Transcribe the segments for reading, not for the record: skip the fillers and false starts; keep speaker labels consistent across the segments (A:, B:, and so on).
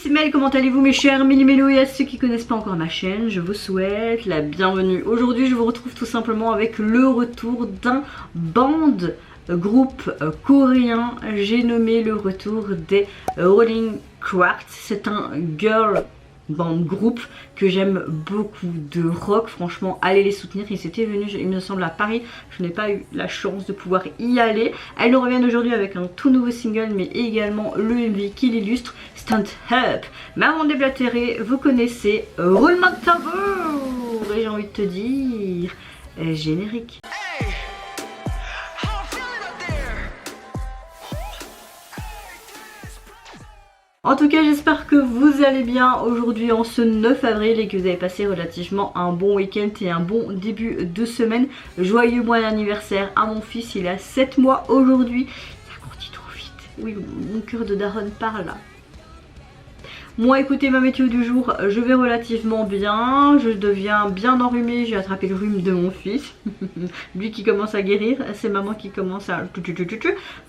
A: c'est Mel, comment allez-vous mes chers Méli-Mélo, et à ceux qui connaissent pas encore ma chaîne, je vous souhaite la bienvenue. Aujourd'hui je vous retrouve tout simplement avec le retour d'un groupe coréen. J'ai nommé le retour des Rolling Quartz. C'est un girl band groupe que j'aime beaucoup, de rock. Franchement, allez les soutenir. Ils étaient venus, il me semble, à Paris. Je n'ai pas eu la chance de pouvoir y aller. Elles nous reviennent aujourd'hui avec un tout nouveau single, mais également le MV qui l'illustre, Stand Up. Mais avant de déblatérer, vous connaissez roulement de tambour. Et j'ai envie de te dire générique. En tout cas, j'espère que vous allez bien aujourd'hui en ce 9 avril et que vous avez passé relativement un bon week-end et un bon début de semaine. Joyeux mois d'anniversaire à mon fils, il a 7 mois aujourd'hui. Ça grandit trop vite. Oui, mon cœur de daronne parle là. Moi, écoutez, ma météo du jour, je vais relativement bien, je deviens bien enrhumée, j'ai attrapé le rhume de mon fils, lui qui commence à guérir, c'est maman qui commence à...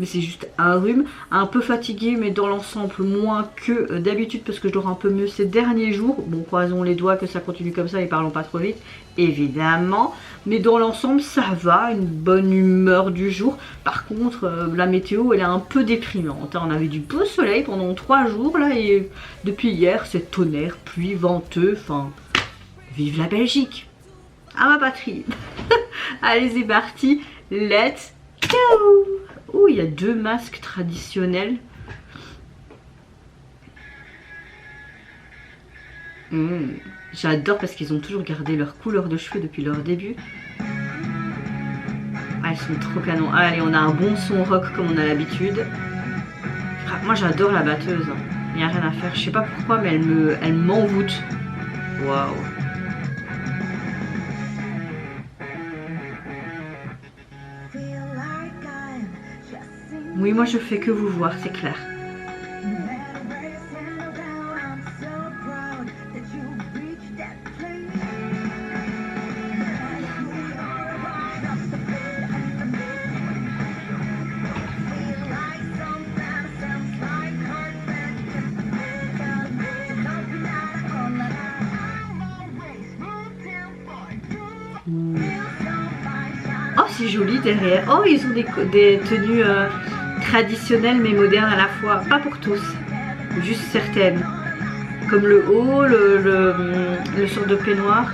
A: mais c'est juste un rhume, un peu fatigué, mais dans l'ensemble moins que d'habitude parce que je dors un peu mieux ces derniers jours. Bon, croisons les doigts que ça continue comme ça et parlons pas trop vite, évidemment, mais dans l'ensemble ça va, une bonne humeur du jour. Par contre, la météo elle est un peu déprimante, on avait du beau soleil pendant 3 jours là et depuis hier c'est tonnerre, pluie, venteux, enfin vive la Belgique, à ma patrie. Allez c'est parti, let's go. Oh, il y a 2 masques traditionnels. J'adore parce qu'ils ont toujours gardé leur couleur de cheveux depuis leur début. Ah, elles sont trop canon. Ah, allez, on a un bon son rock comme on a l'habitude. Moi j'adore la batteuse. Il n'y a rien à faire. Je sais pas pourquoi mais elle m'envoûte. Waouh. Oui, moi je fais que vous voir, c'est clair. Oh, c'est joli derrière. Oh, ils ont des tenues traditionnelles mais modernes à la fois. Pas pour tous, juste certaines. Comme le haut, le sort de peignoir.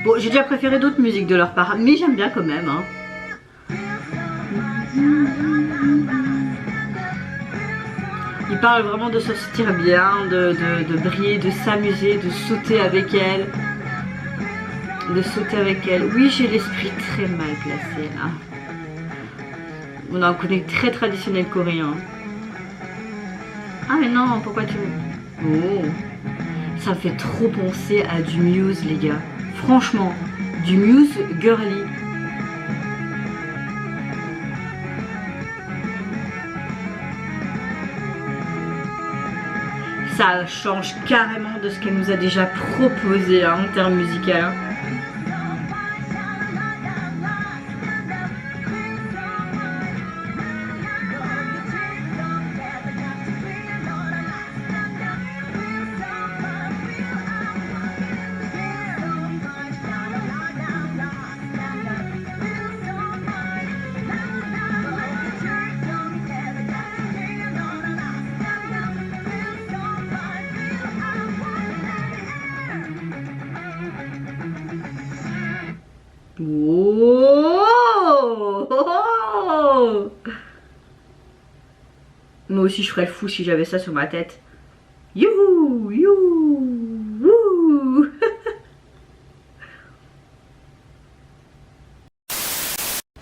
A: Bon, j'ai déjà préféré d'autres musiques de leur part, mais j'aime bien quand même. Hein. Ils parlent vraiment de se sentir bien, de briller, de s'amuser, de sauter avec elle. De sauter avec elle. Oui, j'ai l'esprit très mal placé là. On a un côté très traditionnel coréen. Ah mais non, pourquoi tu... Oh, ça me fait trop penser à du Muse les gars. Franchement, du Muse girly. Ça change carrément de ce qu'elle nous a déjà proposé hein, en termes musicaux. Hein. Oh, moi aussi je ferais le fou si j'avais ça sur ma tête. Youhou, youhou, wouh.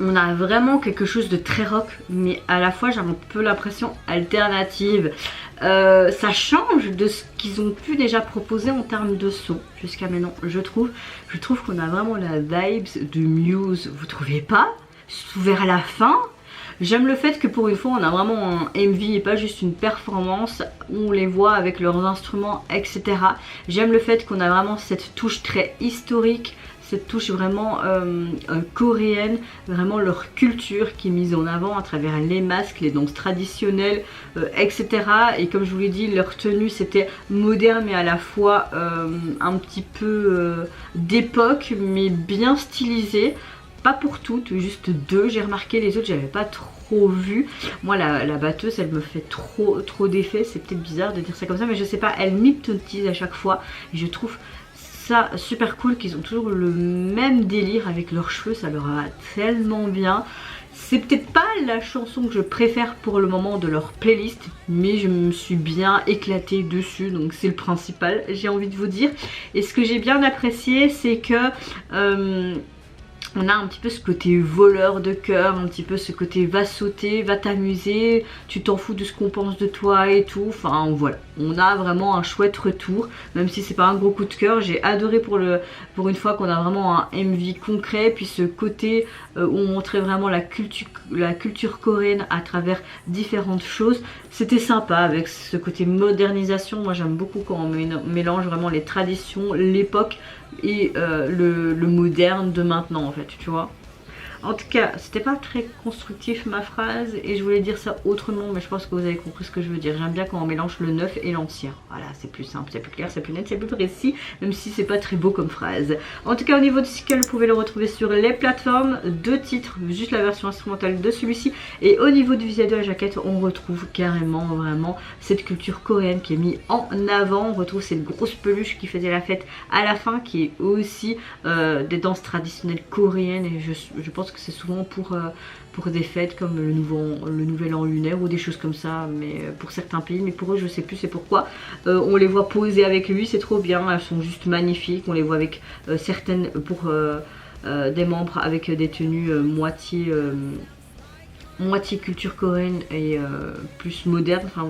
A: On a vraiment quelque chose de très rock, mais à la fois j'ai un peu l'impression alternative. Ça change de ce qu'ils ont pu déjà proposer en termes de son jusqu'à maintenant, je trouve. Je trouve qu'on a vraiment la vibes de Muse, vous trouvez pas? Vers la fin, j'aime le fait que pour une fois on a vraiment un MV et pas juste une performance où on les voit avec leurs instruments, etc. J'aime le fait qu'on a vraiment cette touche très historique, cette touche vraiment coréenne, vraiment leur culture qui est mise en avant à travers les masques, les danses traditionnelles, etc. Et comme je vous l'ai dit, leur tenue c'était moderne mais à la fois un petit peu d'époque mais bien stylisée. Pas pour toutes, juste deux, j'ai remarqué, les autres j'avais pas trop vu. Moi la batteuse elle me fait trop d'effet, c'est peut-être bizarre de dire ça comme ça mais je sais pas, elle m'hypnotise à chaque fois et je trouve ça super cool qu'ils ont toujours le même délire avec leurs cheveux, ça leur va tellement bien. C'est peut-être pas la chanson que je préfère pour le moment de leur playlist, mais je me suis bien éclatée dessus, donc c'est le principal, j'ai envie de vous dire. Et ce que j'ai bien apprécié, c'est que on a un petit peu ce côté voleur de cœur, un petit peu ce côté va sauter, va t'amuser, tu t'en fous de ce qu'on pense de toi et tout. Enfin voilà, on a vraiment un chouette retour, même si c'est pas un gros coup de cœur. J'ai adoré pour une fois qu'on a vraiment un MV concret, puis ce côté où on montrait vraiment la culture coréenne à travers différentes choses. C'était sympa avec ce côté modernisation. Moi j'aime beaucoup quand on mélange vraiment les traditions, l'époque et le moderne de maintenant en fait, tu vois. En tout cas, c'était pas très constructif ma phrase et je voulais dire ça autrement, mais je pense que vous avez compris ce que je veux dire. J'aime bien quand on mélange le neuf et l'ancien. Voilà, c'est plus simple, c'est plus clair, c'est plus net, c'est plus précis, même si c'est pas très beau comme phrase. En tout cas, au niveau du single, vous pouvez le retrouver sur les plateformes. 2 titres, juste la version instrumentale de celui-ci. Et au niveau du visuel de la jaquette, on retrouve carrément vraiment cette culture coréenne qui est mise en avant. On retrouve cette grosse peluche qui faisait la fête à la fin, qui est aussi des danses traditionnelles coréennes. Et je pense que c'est souvent pour des fêtes comme le nouvel an lunaire ou des choses comme ça, mais pour certains pays, mais pour eux je sais plus c'est pourquoi. On les voit poser avec lui, c'est trop bien, elles sont juste magnifiques. On les voit avec certaines pour des membres avec des tenues moitié culture coréenne et plus moderne. Enfin,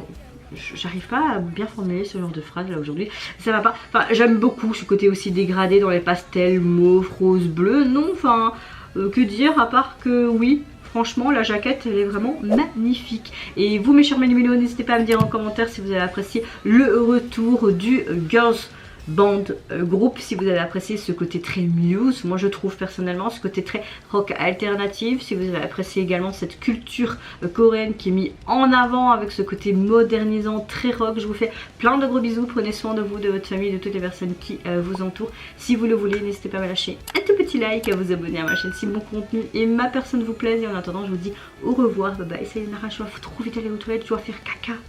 A: j'arrive pas à bien formuler ce genre de phrase là aujourd'hui, ça va pas. Enfin, j'aime beaucoup ce côté aussi dégradé dans les pastels mauve, rose, bleu. Non, enfin que dire à part que oui, franchement la jaquette elle est vraiment magnifique. Et vous mes chers Mélimélos, n'hésitez pas à me dire en commentaire si vous avez apprécié le retour du Girls Band groupe, si vous avez apprécié ce côté très Muse, moi je trouve personnellement ce côté très rock alternative, si vous avez apprécié également cette culture coréenne qui est mise en avant avec ce côté modernisant très rock. Je vous fais plein de gros bisous, prenez soin de vous, de votre famille, de toutes les personnes qui vous entourent. Si vous le voulez, n'hésitez pas à me lâcher un tout petit like, à vous abonner à ma chaîne si mon contenu et ma personne vous plaisent. Et en attendant, je vous dis au revoir, bye bye, c'est Nara, je dois trop vite aller aux toilettes, je dois faire caca.